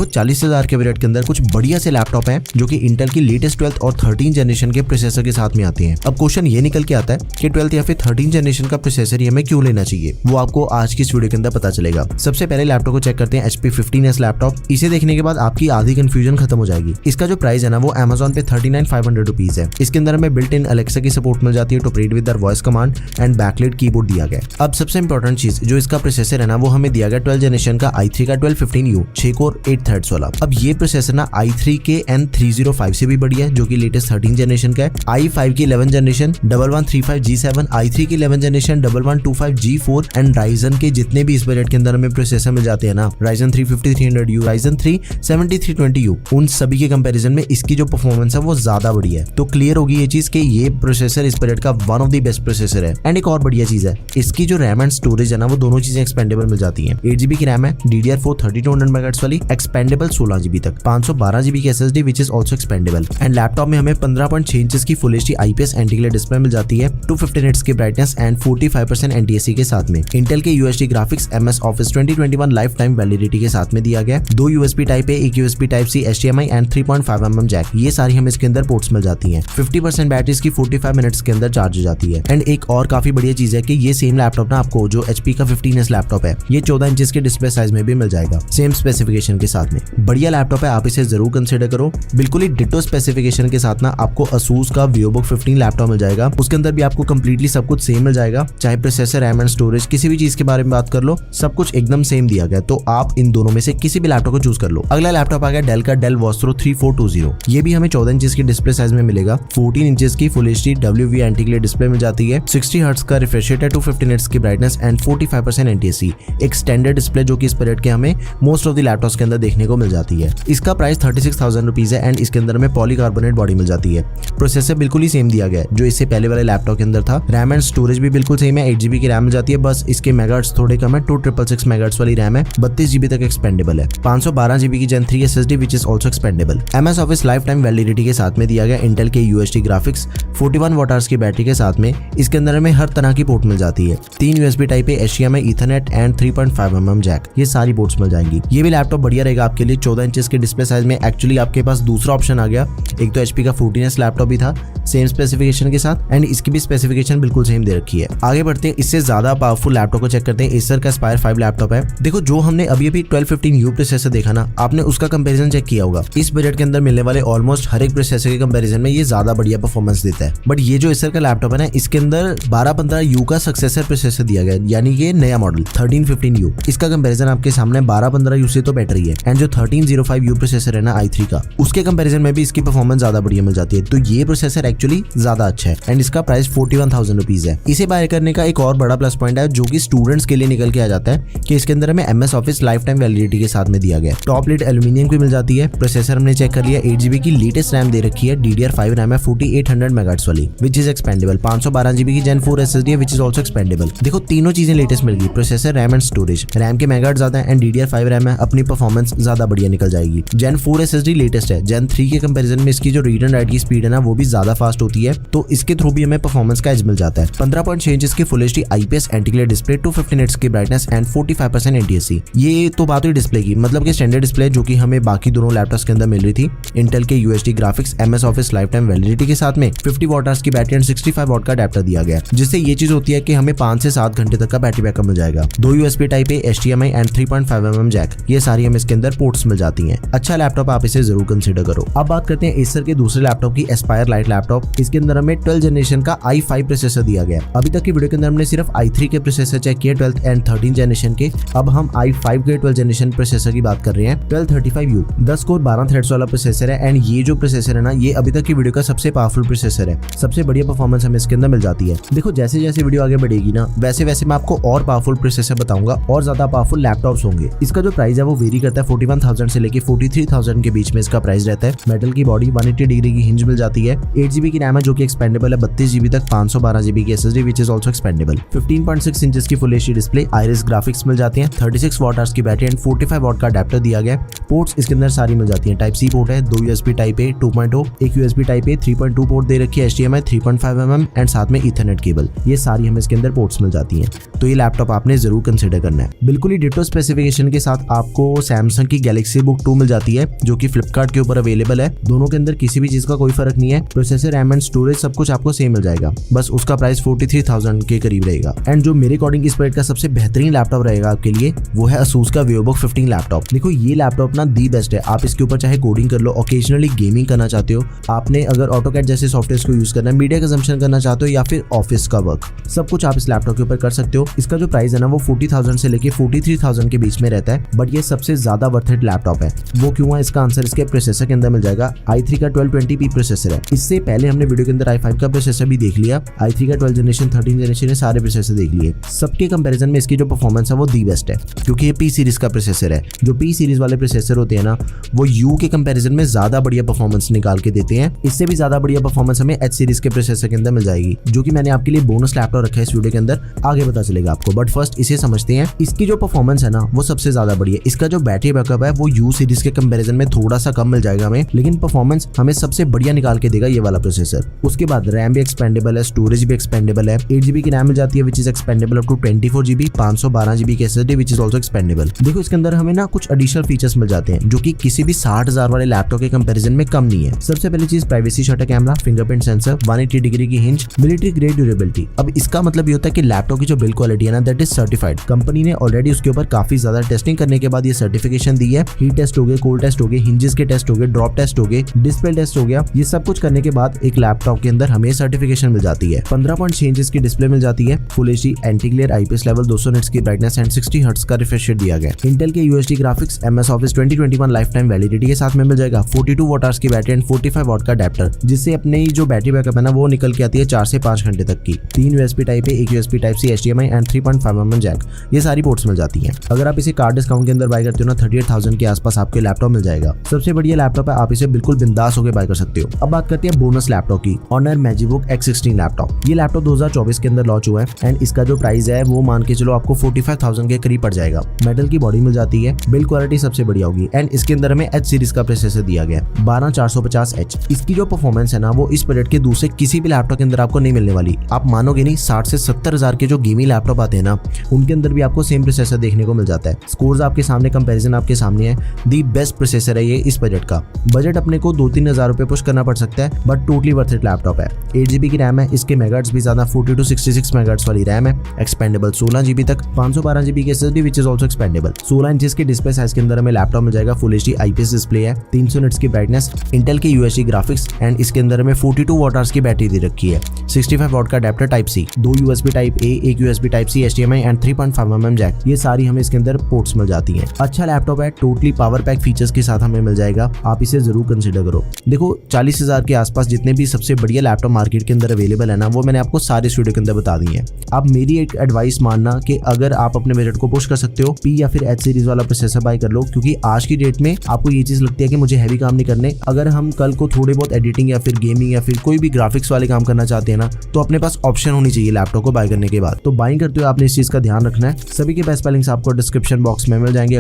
वो 40,000 के बजट के अंदर कुछ बढ़िया से लैपटॉप हैं जो कि इंटेल की लेटेस्ट 12th और 13 जनरेशन के प्रोसेसर के साथ में आते हैं। अब क्वेश्चन ये निकल के आता है कि 12th या फिर 13 जनरेशन का प्रोसेसर हमें क्यों लेना चाहिए, वो आपको आज की इस वीडियो के अंदर पता चलेगा। सबसे पहले लैपटॉप को चेक करते हैं HP 15s लैपटॉप। इसे देखने के बाद आपकी आधी कंफ्यूजन खत्म हो जाएगी। इसका जो प्राइस है ना वो Amazon पे 39,500 रुपीज है। इसके अंदर हमें बिल्ट इन Alexa की सपोर्ट मिल जाती है, to operate with the voice command and backlight keyboard दिया गया। अब सबसे इंपॉर्टेंट चीज जो इसका प्रोसेसर है ना वो हमें दिया गया 12 जनरेशन का i3 का 1215U 6 कोर 8 थ्रेड्स वाला। अब ये प्रोसेसर ना i3 के N305 से भी बढ़िया है जो कि लेटेस्ट 13 जनरेशन का है। i5 की 11 जनरेशन 1135G7, i3 की 11 जनरेशन 1125G4 एंड Ryzen के जितने भी इस बजट के अंदर हमें प्रोसेसर मिल जाते हैं ना, Ryzen 3 5300U, Ryzen 3 7320U, उन सभी के कंपैरिजन में इसकी जो परफॉर्मेंस है वो ज्यादा बढ़िया है। तो क्लियर होगी ये चीज कि ये प्रोसेसर इस बजट का one of the best processor है। एंड एक और बढ़िया चीज है, इसकी जो रैम एंड स्टोरेज है ना वो दोनों चीजें एक्सपेंडेबल मिल जाती हैं। 8GB की रैम है, DDR4 3200 MHz वाली, एक्सपेंडेबल 16GB तक, 512GB की SSD which is also expandable. And laptop में हमें 15.6 इंचेस की full HD IPS anti glare display मिल जाती है, 250 निट्स की ब्राइटनेस एंड 45% NTSC के साथ में। इंटेल के UHD graphics MS Office 2021 life time validity के साथ में दिया गया। 2 USB टाइप A, एक USB type C, HDMI and 3.5mm jack, ये सारी हमें इसके अंदर पोर्ट्स मिल जाती हैं। 50% बैटरी इसकी 45 मिनट्स के अंदर चार्ज हो जाती है। एंड एक और काफी बढ़िया चीज है कि ये सेम लैपटॉप ना आपको जो HP का 15s लैपटॉप है ये 14 इंचेस के डिस्प्ले साइज में भी मिल जाएगा, सेम स्पेसिफिकेशन के साथ में। बढ़िया लैपटॉप है, आप इसे जरूर कंसीडर करो। बिल्कुल ही डिटो स्पेसिफिकेशन के साथ ना आपको Asus का VivoBook 15 लैपटॉप मिल जाएगा। उसके अंदर भी आपको कंप्लीटली सब कुछ सेम मिल जाएगा, चाहे प्रोसेसर, रैम एंड स्टोरेज, किसी भी चीज के बारे में बात कर लो, सब कुछ एकदम सेम दिया गया। तो आप इन दोनों में से किसी भी लैपटॉप को चूज कर लो। अगला लैपटॉप आ गया डेल का Dell Vostro 3420। ये भी हमें 14 इंचेस की डिस्प्ले साइज में मिलेगा, 14 इंचेस की full HD WV anti glare display मिल जाती है, 60 हर्ट्ज का रिफ्रेश रेट है, 250 निट्स की ब्राइटनेस एंड 45% NTSC। एक स्टैंडर्ड डिस्प्ले जो कि इस पीरियड के हमें मोस्ट ऑफ द लैपटॉप्स के अंदर देखने को मिल जाती है। इसका प्राइस 36,000 रुपीज है एंड इसके अंदर में पॉलीकार्बोनेट बॉडी मिल जाती है। प्रोसेसर बिल्कुल ही सेम दिया गया है जो इससे पहले वाले लैपटॉप के अंदर था। रैम एंड स्टोरेज भी बिल्कुल सेम है, 8GB की रैम मिल जाती है, बस इसके मेगाहर्ट्ज थोड़े कम है, 2666 मेगाहर्ट्ज वाली रैम है, 32GB तक एक्सपेंडेबल है, 512GB की Gen 3 SSD which is also expendable. MS Office life time validity के साथ में दिया गया। इंटेल के UHD ग्राफिक्स 41 Wh की बैटरी के साथ में इसके अंदर हमें हर तरह की पोर्ट मिल जाती है, 3 USB type A, HDMI, Ethernet and 3.5mm jack, ये सारी पोर्ट्स मिल जाएंगी। ये भी लैपटॉप बढ़िया रहेगा आपके लिए 14 इंचेस के डिस्प्ले साइज में। एक्चुअली आपके पास दूसरा ऑप्शन आ गया, एक तो HP का 14s लैपटॉप भी था सेम स्पेसिफिकेशन के साथ एंड इसकी भी स्पेसिफिकेशन बिल्कुल सेम दे रखी है। आगे बढ़ते हैं, इससे ज्यादा पावरफुल लैपटॉप को चेक करते हैं। Acer का Aspire 5 लैपटॉप है। देखो जो हमने अभी 1215U प्रोसेसर देखा ना, आपने उसका कंपैरिजन चेक किया होगा। इस बजट के अंदर मिलने वाले ऑलमोस्ट हर एक प्रोसेसर के कंपैरिजन में ये ज्यादा बढ़िया परफॉर्मेंस देता है। बट ये जो Acer का लैपटॉप है ना, इसके अंदर 1215U का सक्सेसर प्रोसेसर दिया गया, यानी कि नया मॉडल 1315U। इसका कंपैरिजन आपके सामने 1215U से तो बेटर ही है। एंड जो 1305U प्रोसेसर है ना i3 का, उसके कंपैरिजन में भी इसकी परफॉर्मेंस ज्यादा बढ़िया मिल जाती है। तो ये प्रोसेसर एक्चुअली ज्यादा अच्छा है एंड इसका प्राइस 41,000 रुपीज है। इसे बाय करने का एक और बड़ा प्लस पॉइंट है जो कि स्टूडेंट्स के लिए निकल के आ जाता है कि इसके अंदर हमें MS Office life time validity के साथ में दिया गया। टॉप लिड एल्यूमिनियम की मिल जाती है। प्रोसेसर हमने चेक कर लिया, 8GB की लेटेस्ट रैम दे रखी है, DDR5 रैम है 4800 MHz वाली विच इज एक्सपेंडेबल, 512GB की Gen 4 SSD है विच इज ऑल्सो एक्सपेंडेबल। देखो तीनों चीजें लेटेस्ट मिल गई, processor, RAM and storage. RAM के मेगाहर्ट्ज ज्यादा है एंड DDR5 रैम है, अपनी परफॉर्मेंस ज्यादा बढ़िया निकल जाएगी। Gen 4 SSD लेटेस्ट है, Gen 3 के कंपैरिजन में इसकी जो रीड एंड राइट की स्पीड है ना वो भी ज्यादा फास्ट होती है, तो इसके थ्रू भी हमें परफॉर्मेंस का एज मिल जाता है। 15.6 इंचेस की full HD IPS anti glare display, 250 nits की ब्राइटनेस एंड 45% NTSC। ये तो बात हुई डिस्प्ले की, मतलब कि स्टैंडर्ड डिस्प्ले जो कि हमें बाकी दोनों लैपटॉप्स के अंदर मिल रही थी। इंटेल के UHD graphics MS Office life time validity के साथ में 50 Wh की बैटरी एंड 65 वाट का अडेप्टर दिया गया, जिससे ये चीज होती है कि हमें 5 से 7 घंटे तक का बैटरी बैकअप मिल जाएगा। 2 USB type A, HDMI and 3.5mm jack, ये सारी हमें इसके अंदर पोर्ट्स मिल जाती हैं। अच्छा लैपटॉप, आप इसे जरूर कंसीडर करो। अब बात करते हैं Acer के दूसरे लैपटॉप की, Aspire Lite लैपटॉप। इसके अंदर हमें 12 जनरेशन का i5 प्रोसेसर दिया गया। अभी तक की वीडियो के अंदर हमने सिर्फ i3 के प्रोसेसर चेक किए 12th एंड 13 जनरेशन के। अब हम i5 के 12 जनरेशन प्रोसेसर की बात कर रहे हैं। 1235U 10 कोर 12 थ्रेड्स वाला प्रोसेसर है एंड ये जो प्रोसेसर है ना, ये अभी तक की वीडियो का सबसे पावरफुल प्रोसेसर है। सबसे बढ़िया परफॉर्मेंस हमें इसके अंदर मिल जाती है। देखो जैसे जैसे वीडियो आगे बढ़ेगी ना, वैसे वैसे मैं आपको और पावरफुल प्रोसेसर बताऊंगा और ज्यादा पावरफुल लैपटॉप्स होंगे। इसका जो प्राइस है वो वेरी करता है, 41,000 से लेके 43,000 के बीच में इसका प्राइस रहता है। मेटल की बॉडी, 180 डिग्री की हिंज मिल जाती है, 8GB की रैम है जो कि एक्सपेंडेबल है, 32GB तक, 512GB की SSD which is also expandable, 15.6 inches की full HD display, Iris graphics मिल जाते हैं, 36 Wh की बैटरी एंड 45 वाट का अडेप्टर दिया गया। पोर्ट्स इसके अंदर सारी मिल जाती हैं। टाइप C पोर्ट है, 2 USB टाइप A 2.0, एक USB टाइप A 3.2 पोर्ट दे रखी है, HDMI 3.5mm एंड साथ में Ethernet केबल, ये सारी हमें इसके अंदर पोर्ट्स मिल जाती हैं। तो ये लैपटॉप आपने जरूर कंसिडर करना है। बिल्कुल ही डिटो स्पेसिफिकेशन के साथ आपको Samsung की गैलेक्सी बुक 2 मिल जाती है जो कि फ्लिपकार्ट के ऊपर अवेलेबल है। दोनों के अंदर किसी भी चीज का कोई फर्क नहीं है। प्रोसेसर, रैम एंड स्टोरेज सब कुछ आपको सेम मिल जाएगा, बस उसका प्राइस 43,000 के करीब रहेगा। एंड जो मेरे अकॉर्डिंग इस बजट का सबसे बेहतरीन लैपटॉप रहेगा आपके लिए वो है Asus का VivoBook 15 लैपटॉप। देखो ये लैपटॉप ना दी बेस्ट है। आप इसके ऊपर चाहे कोडिंग कर लो, ओकेजनली गेमिंग करना चाहते हो, आपने अगर ऑटोकैड जैसे सॉफ्टवेयर को यूज करना है, मीडिया कंजम्पशन करना चाहते हो या फिर ऑफिस का वर्क, सब कुछ आप इस लैपटॉप के ऊपर कर सकते हो। इसका जो प्राइस है ना वो 40,000 से लेके 43,000 के बीच में रहता है, बट ये सबसे ज्यादा वर्थ इट लैपटॉप है। वो क्यों है, इसका आंसर इसके प्रोसेसर के अंदर मिल जाएगा। i3 का 1220p प्रोसेसर है। इससे पहले हमने वीडियो के अंदर i5 का प्रोसेसर भी देख लिया, i3 का 12 जनरेशन, 13 जनरेशन, सारे प्रोसेसर देख लिए। सबके कंपैरिजन में इसकी जो परफॉर्मेंस है वो दी बेस्ट है, क्योंकि ये P सीरीज का प्रोसेसर है। जो P सीरीज वाले प्रोसेसर होते हैं ना वो U के कंपैरिजन में ज्यादा बढ़िया परफॉर्मेंस निकाल के देते हैं। इससे भी ज्यादा बढ़िया परफॉर्मेंस हमें H सीरीज के प्रोसेसर के अंदर मिल जाएगी, जो कि मैंने आपके लिए बोनस लैपटॉप रखा है इस वीडियो के अंदर, आगे पता चलेगा आपको। बट फर्स्ट इसे समझते हैं। इसकी जो परफॉर्मेंस है ना वो सबसे ज्यादा बढ़िया। इसका जो बैटरी बैकअप है वो U सीरीज के कंपैरिजन में थोड़ा सा कम मिल जाएगा हमें, लेकिन परफॉर्मेंस हमें सबसे बढ़िया निकाल के देगा ये वाला प्रोसेसर। उसके बाद रैम भी एक्सपेंडेबल है, स्टोरेज भी एक्सपेंडेबल है। 8GB की रैम मिल जाती है which is expandable up to 24GB, 512GB की SSD which is also expandable. देखो इसके अंदर हमें ना कुछ एडिशनल फीचर्स मिल जाते हैं जो कि किसी भी 60,000 वाले लैपटॉप के कंपैरिजन में कम नहीं है। सबसे पहली चीज privacy shutter camera, fingerprint sensor, 180 degree की हिंज, मिलिट्री ग्रेड ड्यूरेबिलिटी। अब इसका मतलब ये होता है कि लैपटॉप की जो बिल्ड क्वालिटी है ना दैट इज सर्टिफाइड। कंपनी ने ऑलरेडी उसके ऊपर काफी ज्यादा टेस्टिंग करने के बाद ये सर्टिफिकेशन दी है। हीट टेस्ट हो गए, कोल्ड टेस्ट हो गए, हिंजेस के टेस्ट हो गए, ड्रॉप टेस्ट हो गए, डिस्प्ले टेस्ट हो गया। ये सब कुछ करने के बाद एक लैपटॉप के अंदर हमें सर्टिफिकेशन मिल जाती है। 15.6 इंच की डिस्प्ले मिल जाती है, full HD anti glare IPS level, 200 nits की ब्राइटनेस एंड 60 हर्ट्ज का रिफ्रेश रेट दिया गया। इंटेल के UHD graphics, MS Office 2021 life time validity के साथ में मिल जाएगा। 42 वॉट आवर्स की बैटरी एंड 45 वॉट का अडेप्टर, जिससे अपने जो बैटरी बैकअप है ना वो निकल के आती है 4 से 5 घंटे तक की। 3 USB type A, 1 USB type C, HDMI and 3.5mm jack, ये सारी पोर्ट्स मिल जाती हैं। अगर आप इसे कार्ड डिस्काउंट के अंदर बाय करते हो ना 38,000 के आसपास आपके लैपटॉप मिल जाएगा। सबसे बढ़िया लैपटॉप है, आप इसे बिल्कुल बिंदास होकर बाय कर सकते हो। अब बात करते हैं बोनस लैपटॉप की, Honor Magibook X16 लैपटॉप। ये लैपटॉप 2024 के अंदर लॉन्च हुआ है एंड इसका जो प्राइस है वो मान के चलो आपको 45,000 के करीब पड़ जाएगा। मेटल की बॉडी मिल जाती है, बिल्ड क्वालिटी सबसे बढ़िया होगी एंड इसके अंदर हमें H सीरीज का प्रोसेसर दिया गया है 12450H। इसकी जो परफॉर्मेंस है ना वो इस बजट के दूसरे किसी भी लैपटॉप के अंदर आपको नहीं मिलने वाली। आप मानोगे नहीं, 60 से 70,000 के जो गेमिंग लैपटॉप आते हैं ना उनके अंदर भी आपको सेम प्रोसेसर देखने को मिल जाता है। स्कोर्स आपके सामने, कंपैरिजन आपके सामने है। दी बेस्ट प्रोसेसर है ये इस बजट का। बजट अपने को 2-3 हज़ार रुपए पुश करना पड़ सकता है but totally worth it laptop है। 8GB की रैम है, इसके मेगाहर्ट्ज भी ज्यादा, 40 to 66 मेगाहर्ट्ज वाली रैम है, एक्सपेंडेबल 16GB तक, 512GB की SSD which is also expendable. 16 inches की डिस्प्ले साइज के अंदर हमें लैपटॉप मिल जाएगा, फुल HD IPS डिस्प्ले है, 300 निट्स की ब्राइटनेस, इंटेल के UHD ग्राफिक्स एंड इसके अंदर हमें 42 वॉट आवर्स की बैटरी दे रखी है, 65 वॉट का adapter type C, 2 USB type A, 1 USB type C, HDMI and 3.5mm jack, ये सारी हमें इसके अंदर पोर्ट्स मिल जाती हैं। अच्छा लैपटॉप है, टोटली पावर पैक फीचर्स के साथ हमें मिल जाएगा, आप इसे जरूर कंसिडर करो। देखो 40,000 के आसपास जितने भी सबसे बढ़िया लैपटॉप मार्केट के अंदर अवेलेबल है ना वो मैंने आपको सारे इस वीडियो के अंदर बता दी है। आप मेरी एक एडवाइस मानना कि अगर आप अपने बजट को पुश कर सकते हो P या फिर H सीरीज वाला प्रोसेसर बाय कर लो, क्योंकि आज की डेट में आपको ये चीज लगती है कि मुझे हैवी काम नहीं करने। अगर हम कल को थोड़े बहुत एडिटिंग या फिर गेमिंग या फिर कोई भी ग्राफिक्स वाले काम करना चाहते हैं ना तो अपने पास ऑप्शन होनी चाहिए लैपटॉप को बाय करने के बाद। तो बाइंग करते हुए आपने इस चीज का ध्यान रखना है। सभी के बेस्ट लिंक्स आपको डिस्क्रिप्शन बॉक्स में मिल जाएंगे।